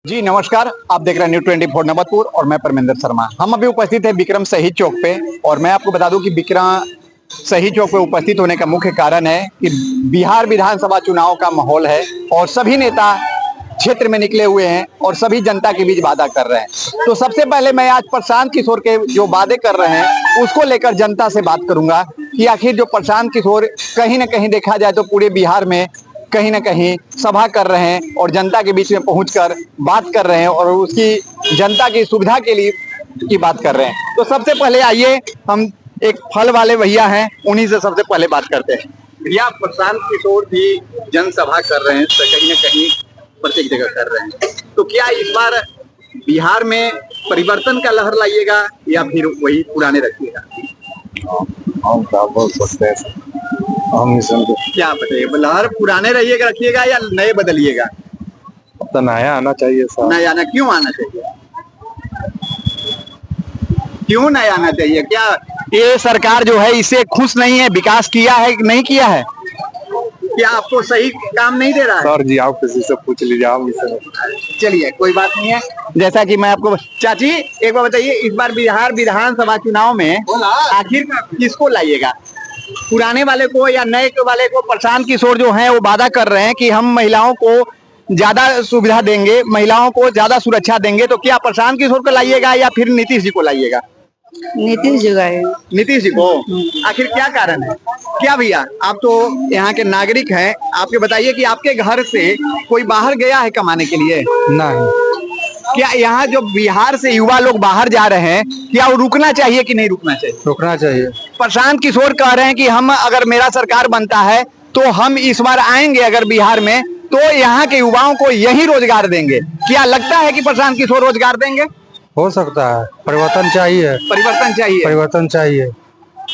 जी नमस्कार, आप देख रहे हैं न्यू 24 नवतपुर और मैं परमेंद्र शर्मा। हम अभी उपस्थित हैं विक्रम शहीद चौक पे और मैं आपको बता दूं कि विक्रम शहीद चौक पे उपस्थित होने का मुख्य कारण है कि बिहार विधानसभा चुनाव का माहौल है और सभी नेता क्षेत्र में निकले हुए हैं और सभी जनता के बीच वादा कर रहे हैं। तो सबसे पहले मैं आज प्रशांत किशोर के जो वादे कर रहे हैं उसको लेकर जनता से बात करूंगा कि आखिर जो प्रशांत किशोर कहीं ना कहीं देखा जाए तो पूरे बिहार में कहीं ना कहीं सभा कर रहे हैं और जनता के बीच में पहुंचकर बात कर रहे हैं और उसकी जनता की सुविधा के लिए की बात कर रहे हैं। तो सबसे पहले आइए हम एक फल वाले भैया हैं, उन्हीं से सबसे पहले बात करते हैं। भैया, प्रशांत किशोर भी जनसभा कर रहे हैं, तो कहीं ना कहीं प्रत्येक जगह कर रहे हैं, तो क्या इस बार बिहार में परिवर्तन का लहर लाइएगा या फिर वही पुराने रखिएगा? हम क्या बोल सकते हैं, हम मिशन को क्या बताइए, लहर पुराने रहिएगा रखिएगा या नए बदलिएगा? अब तो नया आना चाहिए सर। नया आना क्यों आना चाहिए? क्यों नया आना चाहिए? क्या ये सरकार जो है इससे खुश नहीं है? विकास किया है कि नहीं किया है? क्या आपको सही काम नहीं दे रहा है? सर जी, आप किसी से पूछ लीजिए, आप मिशन। चलिए कोई बात नहीं है। जैसा कि मैं आपको चाची एक बार बताइए, इस बार बिहार विधानसभा चुनाव में आखिर किसको लाइएगा, पुराने वाले को या नए वाले को? प्रशांत किशोर जो हैं वो वादा कर रहे हैं कि हम महिलाओं को ज्यादा सुविधा देंगे, महिलाओं को ज्यादा सुरक्षा देंगे, तो क्या प्रशांत किशोर को लाइएगा या फिर नीतीश जी को लाइएगा? नीतीश जी गए। नीतीश जी को? आखिर क्या कारण है? क्या भैया, आप तो यहाँ के नागरिक हैं, आपके बताइए कि आपके घर से कोई बाहर गया है कमाने के लिए? नहीं। क्या यहाँ जो बिहार से युवा लोग बाहर जा रहे हैं, क्या वो रुकना चाहिए कि नहीं रुकना चाहिए? रुकना चाहिए। प्रशांत किशोर कह रहे हैं कि हम अगर मेरा सरकार बनता है तो हम इस बार आएंगे अगर बिहार में तो यहाँ के युवाओं को यही रोजगार देंगे। क्या लगता है कि प्रशांत किशोर रोजगार देंगे? हो सकता है, परिवर्तन चाहिए। परिवर्तन चाहिए। परिवर्तन चाहिए।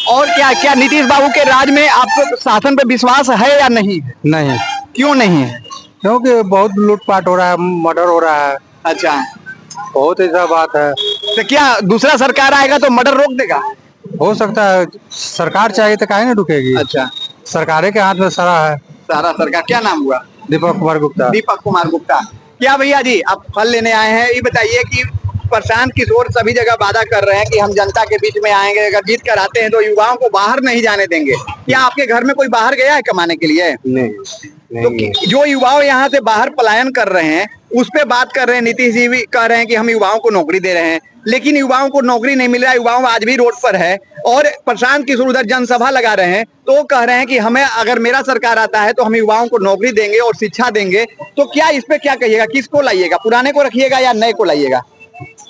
और क्या क्या नीतीश बाबू के राज में आपको शासन पे विश्वास है या नहीं है? नहीं। क्यों नहीं है? क्योंकि बहुत लूटपाट हो रहा है, मर्डर हो रहा है। अच्छा, बहुत ऐसा बात है। तो क्या दूसरा सरकार आएगा तो मर्डर रोक देगा? हो सकता है, सरकार चाहिए तो काहे नहीं रुकेगी। अच्छा, सरकारें के हाथ में सारा है। सारा सरकार। क्या नाम हुआ? दीपक कुमार गुप्ता। दीपक कुमार गुप्ता। क्या भैया जी, आप फल लेने आए हैं, ये बताइए कि प्रशांत किशोर सभी जगह वादा कर रहे हैं कि हम जनता के बीच में आएंगे, अगर जीत कर आते हैं तो युवाओं को बाहर नहीं जाने देंगे। क्या आपके घर में कोई बाहर गया है कमाने के लिए? नहीं। तो जो युवाओं यहाँ से बाहर पलायन कर रहे हैं उस पे बात कर रहे हैं। नीतीश जी भी कह रहे हैं कि हम युवाओं को नौकरी दे रहे हैं, लेकिन युवाओं को नौकरी नहीं मिल रहा है, युवाओं आज भी रोड पर है। और प्रशांत किशोर उधर जनसभा लगा रहे हैं तो कह रहे हैं कि हमें अगर मेरा सरकार आता है तो हम युवाओं को नौकरी देंगे और शिक्षा देंगे। तो क्या इस पे क्या कहिएगा, किसको लाइएगा, पुराने को रखिएगा या नए को लाइएगा?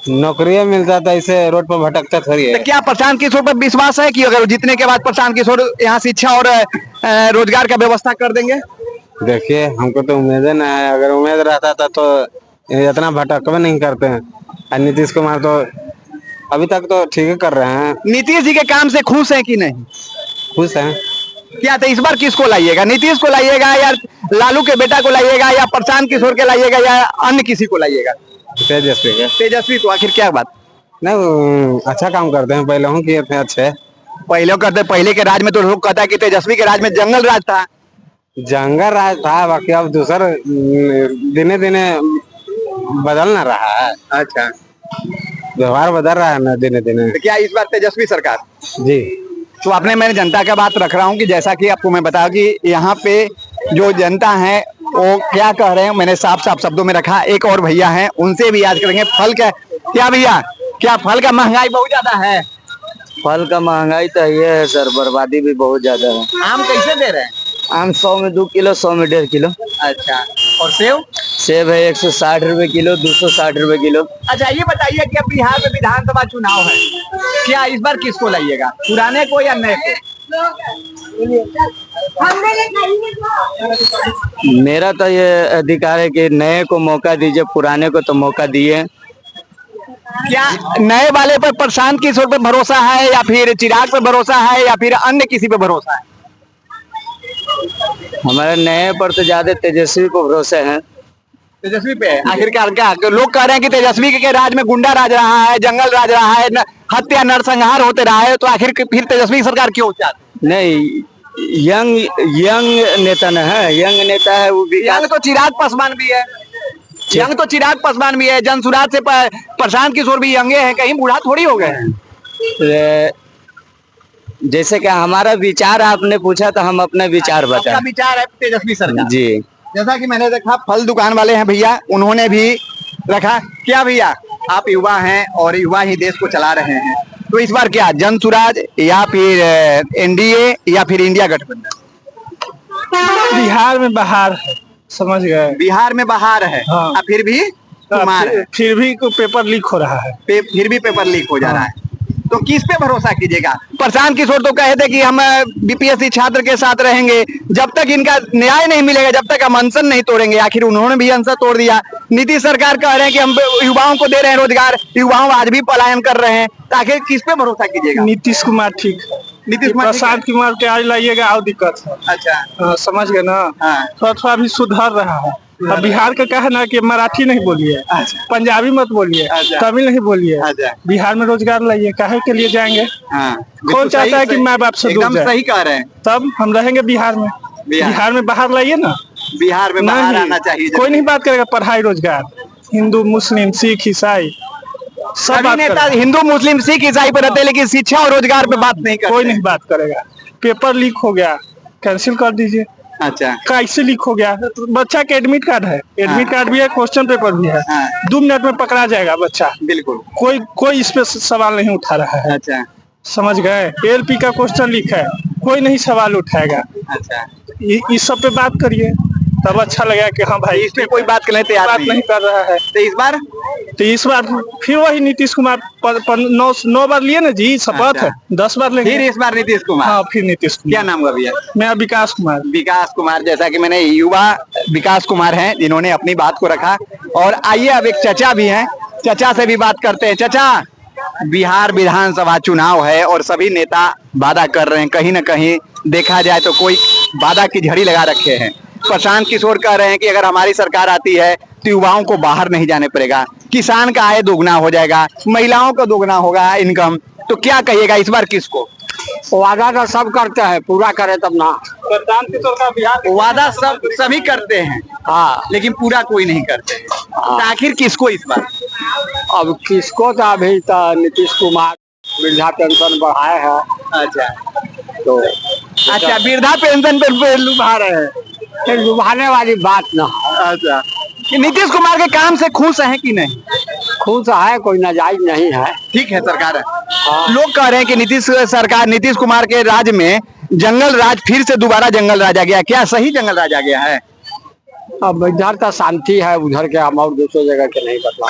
नौकरियां मिल जाता है, इसे रोड पर भटकता थोड़ी है। तो क्या प्रशांत किशोर पर विश्वास है कि अगर जीतने के बाद प्रशांत किशोर यहाँ शिक्षा और रोजगार का व्यवस्था कर देंगे? देखिए, हमको तो उम्मीद है ना है, अगर उम्मीद रहता था तो इतना भटकवा नहीं करते हैं। और नीतीश कुमार तो अभी तक तो ठीक है कर रहे हैं। नीतीश जी के काम से खुश है कि नहीं? खुश हैं। क्या तो इस बार किसको लाइएगा, नीतीश को लाइएगा या लालू के बेटा को लाइएगा या प्रशांत किशोर के लाइएगा या अन्य किसी को लाइएगा? तेजस्वी के। तेजस्वी को? आखिर क्या बात? नहीं, अच्छा काम करते हैं, पहले किए थे अच्छे। पहले करते, पहले के राज में तो लोग कहता है कि तेजस्वी के राज में जंगल राज था। जंगल राज था, बाकी अब दूसर दिने दिने बदल ना रहा है। अच्छा, व्यवहार बदल रहा है ना दिने दिने। तो क्या इस बार तेजस्वी सरकार? जी। तो आपने, मैंने जनता का बात रख रहा हूँ कि जैसा कि आपको मैं बताया कि यहाँ पे जो जनता है वो क्या कह रहे हैं, मैंने साफ साफ शब्दों में रखा। एक और भैया हैं, उनसे भी याद करेंगे। फल का क्या भैया, क्या फल का महंगाई बहुत ज्यादा है? फल का महंगाई तो ये है सर, बर्बादी भी बहुत ज्यादा है। आम कैसे दे रहे हैं? आम 100 में 2 किलो, 100 में 1.5 किलो। अच्छा, और सेब? सेब है 160 रुपए किलो, 260 रुपए किलो। अच्छा, ये बताइए कि अब बिहार में विधानसभा चुनाव है, क्या इस बार किसको लाइएगा, पुराने को या नए को? मेरा तो ये अधिकार है कि नए को मौका दीजिए, पुराने को तो मौका दिए। क्या नए वाले पर प्रशांत किशोर पे भरोसा है या फिर चिराग पे भरोसा है या फिर अन्य किसी पे भरोसा है? हमारे नए पर तो ज्यादा तेजस्वी को भरोसा है। तेजस्वी पे? आखिरकार क्या लोग कह रहे हैं कि तेजस्वी के राज में गुंडा राज रहा है, जंगल राज रहा है, हत्या नरसंहार होते रहा है, तो आखिर फिर तेजस्वी सरकार क्यों चाहती? नहीं, यंग नेता न है, यंग नेता है वो भी। यंग तो चिराग पासवान भी है। यंग तो चिराग पासवान भी है, जनसुराज से प्रशांत किशोर भी यंगे हैं, कहीं बूढ़ा थोड़ी हो गए हैं। जैसे कि हमारा विचार आपने पूछा तो हम अपने विचार आपका बताएं। विचार है तेजस्वी सरकार। जी जैसा कि मैंने देखा फल दुकान वाले हैं भैया, उन्होंने भी रखा। क्या भैया, आप युवा हैं और युवा ही देश को चला रहे हैं, तो इस बार क्या जनसुराज या फिर एनडीए या फिर इंडिया गठबंधन? बिहार में बाहर है, समझ गए। बिहार में बाहर है, हाँ। फिर भी कुमार है। फिर भी पेपर लीक हो रहा है। फिर भी पेपर लीक हो जा रहा है, तो किस पे भरोसा कीजिएगा? प्रशांत किशोर तो कहे थे कि हम बीपीएससी छात्र के साथ रहेंगे जब तक इनका न्याय नहीं मिलेगा, जब तक हम अनशन नहीं तोड़ेंगे। आखिर उन्होंने भी अनशन तोड़ दिया। नीतीश सरकार कह रहे हैं कि हम युवाओं को दे रहे हैं रोजगार, युवाओं आज भी पलायन कर रहे हैं, तो आखिर किस पे भरोसा कीजिएगा? नीतीश कुमार ठीक है। नीतीश कुमार ठीक है? प्रशांत कुमार के आज लाइएगा और दिक्कत है। अच्छा, हाँ, समझ गए ना। हाँ। थोड़ा थोड़ा भी सुधर रहा है। अब बिहार का क्या है ना कि मराठी नहीं बोलिए, अच्छा। पंजाबी मत बोलिए, अच्छा। तमिल नहीं बोलिए। अच्छा। बिहार में रोजगार लाइए, काहे के लिए जाएंगे? हाँ, कौन चाहता है कि माँ बाप से दूर एकदम जाए? सही कह रहे हैं। तब हम रहेंगे बिहार में। बिहार में बाहर लाइए ना। बिहार में बाहर नहीं, आना चाहिए। कोई नहीं बात करेगा पढ़ाई रोजगार। हिंदू मुस्लिम सिख ईसाई सब सभी बात नेता करेगा। हिंदू मुस्लिम सिख ईसाई पर रहते हैं, लेकिन शिक्षा और रोजगार पे बात नहीं करते। कोई नहीं बात करेगा। पेपर लीक हो गया, कैंसिल कर दीजिए। अच्छा, कैसे लीक हो गया? तो बच्चा के एडमिट कार्ड है, एडमिट कार्ड भी है, क्वेश्चन पेपर भी है। हाँ। 2 मिनट में पकड़ा जाएगा बच्चा। बिल्कुल। कोई इस पे सवाल नहीं उठा रहा है। अच्छा, समझ गए? एलपी का क्वेश्चन लीक है, कोई नहीं सवाल उठाएगा। अच्छा, इस सब पे बात करिए, तब अच्छा लगेगा कि हाँ भाई इस पे कोई बात करने तैयार बात नहीं कर रहा है। तो इस बार फिर वही नीतीश कुमार 9 बार लिए ना जी शपथ। अच्छा। 10 बार लेंगे। फिर इस बार नीतीश कुमार। हाँ, फिर नीतीश कुमार। क्या नाम हुआ भैया? मैं विकास कुमार। विकास कुमार। जैसा कि मैंने युवा विकास कुमार हैं जिन्होंने अपनी बात को रखा। और आइए अब एक चचा भी हैं, चचा से भी बात करते हैं। चचा, बिहार विधानसभा चुनाव है और सभी नेता वादा कर रहे हैं, कहीं ना कहीं देखा जाए तो कोई वादा की झड़ी लगा रखे हैं। प्रशांत किशोर कह रहे हैं कि अगर हमारी सरकार आती है तो युवाओं को बाहर नहीं जाने पड़ेगा, किसान का आय दोगुना हो जाएगा, महिलाओं का दोगुना होगा इनकम। तो क्या कहिएगा इस बार किसको? वादा तो सब करते हैं, पूरा करे तब ना। प्रशांत किशोर का बिहार वादा सभी करते हैं, हाँ, लेकिन पूरा कोई नहीं करते हैं। तो आखिर किसको इस बार? अब किसको तो अभी तो नीतीश कुमार वृद्धा पेंशन बढ़ाए है। अच्छा, तो अच्छा, वृद्धा पेंशन पे लुभा रहे हैं। फिर लुभाने वाली बात ना है। अच्छा, कि नीतीश कुमार के काम से खुश हैं कि नहीं? खुश है, कोई नाजायज नहीं है। ठीक है सरकार है। लोग कह रहे हैं कि नीतीश कुमार के राज में जंगल राज, फिर से दोबारा जंगल राज आ गया। क्या सही जंगल राज आ गया है? अब इधर तो शांति है, उधर के हम और दूसरी जगह के नहीं बतला।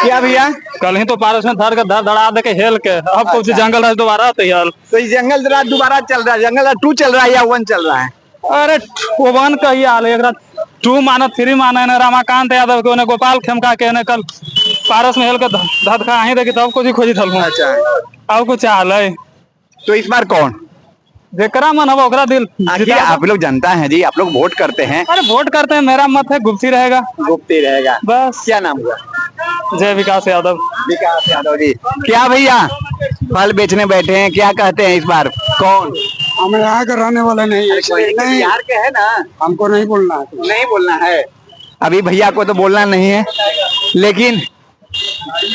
क्या भैया? कल ही तो पारस में धर धड़ा दे के हेल के अब कुछ जंगल राज दोबारा तैयार। तो ये जंगल राज दोबारा चल रहा है? जंगल राज 2 चल रहा है या 1 चल रहा है? अरे 1 का ही हाल है, 2 मानत 3 माने ने रमाकांत यादव के ने गोपाल खेमका के ने कल पारस में हेल के धधका ही देखी तब कुछ खोजी थल। अच्छा, अब कुछ हाल है। तो इस बार कौन? जेकरा मन अब ओकरा दिल। आखिर आप लोग जनता हैं जी, आप लोग वोट करते हैं। अरे वोट करते हैं, मेरा मत है गुप्ती रहेगा। गुप्ती रहेगा बस। क्या नाम हुआ? जय विकास यादव। विकास यादव जी। क्या भैया फल बेचने बैठे हैं, क्या कहते हैं इस बार कौन? हम यहाँ के रहने वाले नहीं है। नहीं, बिहार के है ना, हमको नहीं बोलना है। नहीं बोलना है। अभी भैया को तो बोलना नहीं है, लेकिन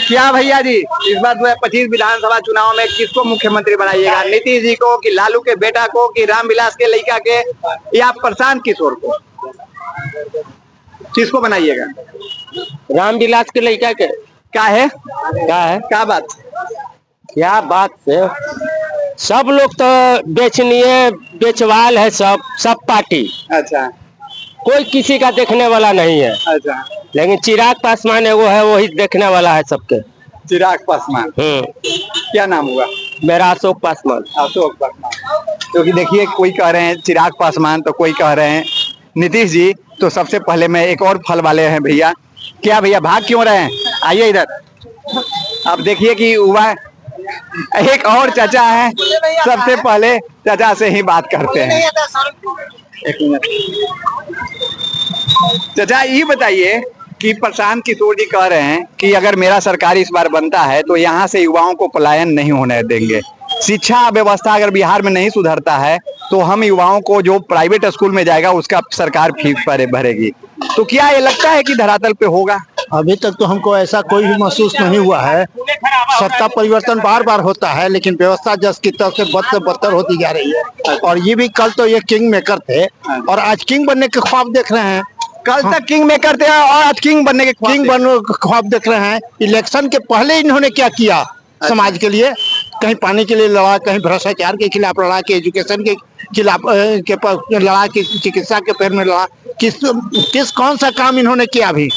क्या भैया जी इस बार 2025 विधानसभा चुनाव में किसको मुख्यमंत्री बनाइएगा? नीतीश जी को, कि लालू के बेटा को, कि रामविलास के लड़का के, या प्रशांत किशोर को? किसको बनाइएगा? रामविलास के लड़का के क्या है? क्या बात? क्या बात से सब लोग तो बेचनीय बेचवाल है, सब पार्टी। अच्छा, कोई किसी का देखने वाला नहीं है। अच्छा, लेकिन चिराग पासवान एगो है, वही देखने वाला है सबके। चिराग पासवान। क्या नाम हुआ? मेरा अशोक पासवान। अशोक पासवान। क्योंकि देखिए, कोई कह रहे हैं चिराग पासवान, तो कोई कह रहे हैं नीतीश जी। तो सबसे पहले मैं एक और फल वाले हैं भैया। क्या भैया भाग क्यों रहे हैं? आइए इधर। अब देखिए कि हुआ एक और चचा है, सबसे पहले चचा से ही बात करते हैं। एक मिनट चचा, ये बताइए कि प्रशांत किशोर जी कह रहे हैं कि अगर मेरा सरकार इस बार बनता है तो यहाँ से युवाओं को पलायन नहीं होने देंगे। शिक्षा व्यवस्था अगर बिहार में नहीं सुधरता है तो हम युवाओं को जो प्राइवेट स्कूल में जाएगा उसका सरकार फीस भरेगी। तो क्या ये लगता है कि धरातल पे होगा? अभी तक तो हमको ऐसा कोई भी महसूस नहीं हुआ है। सत्ता परिवर्तन बार बार होता है लेकिन व्यवस्था जस की तस से बदतर होती जा रही है। और ये भी कल तो ये किंग मेकर थे और आज किंग बनने के ख्वाब देख रहे हैं। कल तक किंग मेकर थे और आज किंग बनने के ख्वाब देख रहे हैं। इलेक्शन के पहले इन्होंने क्या किया समाज के लिए? कहीं पानी के लिए लड़ा, कहीं भ्रष्टाचार के खिलाफ लड़ा, कि एजुकेशन के खिलाफ लड़ा, कि चिकित्सा के पैर में लड़ा। किस कौन सा काम इन्होंने किया? अभी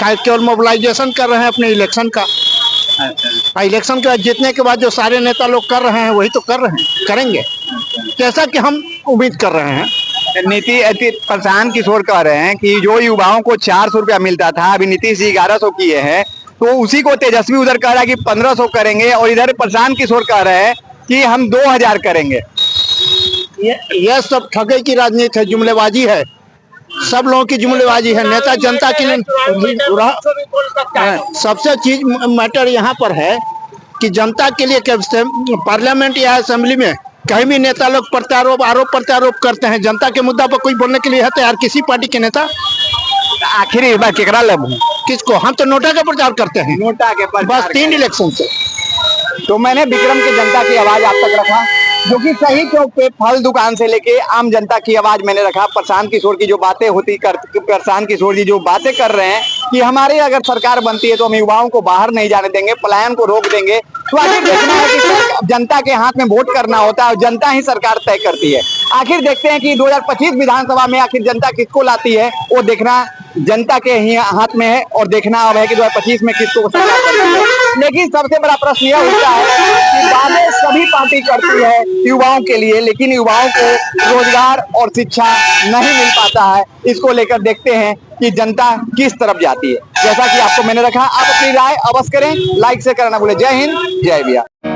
केवल मोबिलाइजेशन कर रहे हैं अपने इलेक्शन का। इलेक्शन के जीतने के बाद जो सारे नेता लोग कर रहे हैं वही तो कर रहे हैं, करेंगे जैसा कि हम उम्मीद कर रहे हैं। प्रशांत किशोर कह रहे हैं कि जो युवाओं को 400 रुपया मिलता था अभी नीतीश जी 1100 किए हैं, तो उसी को तेजस्वी उधर कह रहा है कि 1500 करेंगे और इधर प्रशांत किशोर कह रहे हैं कि हम 2000 करेंगे। यह सब ठगी की राजनीति है, जुमलेबाजी है, सब लोगों की जुमलेबाजी है। नेता जनता के लिए सबसे चीज मैटर यहाँ पर है कि जनता के लिए पार्लियामेंट या असेंबली में कहीं भी नेता लोग आरोप प्रत्यारोप करते हैं। जनता के मुद्दा पर कोई बोलने के लिए है तैयार किसी पार्टी के नेता? आखिर इस बार केकरा लब किसको? हम तो नोटा का प्रचार करते हैं, नोटा के बस 3 इलेक्शन से। तो मैंने विक्रम की जनता की आवाज आप तक रखा, जो कि सही चौक पे फल दुकान से लेके आम जनता की आवाज मैंने रखा। प्रशांत किशोर की जो बातें प्रशांत किशोर जी जो बातें कर रहे हैं कि हमारे अगर सरकार बनती है तो हम युवाओं को बाहर नहीं जाने देंगे, पलायन को रोक देंगे। तो आखिर देखना है कि जनता के हाथ में वोट करना होता है और जनता ही सरकार तय करती है। आखिर देखते हैं कि 2025 विधानसभा में आखिर जनता किसको लाती है, वो देखना जनता के ही हाथ में है और देखना अब है कि 2025 में किसको सरकार करती है। लेकिन सबसे बड़ा प्रश्न यह उठता है कि वादे सभी पार्टी करती है युवाओं के लिए, लेकिन युवाओं को रोजगार और शिक्षा नहीं मिल पाता है। इसको लेकर देखते हैं कि जनता किस तरफ जाती है। जैसा कि आपको मैंने रखा, आप अपनी राय अवश्य करें, लाइक से करना भूलें। जय हिंद, जय बिहार।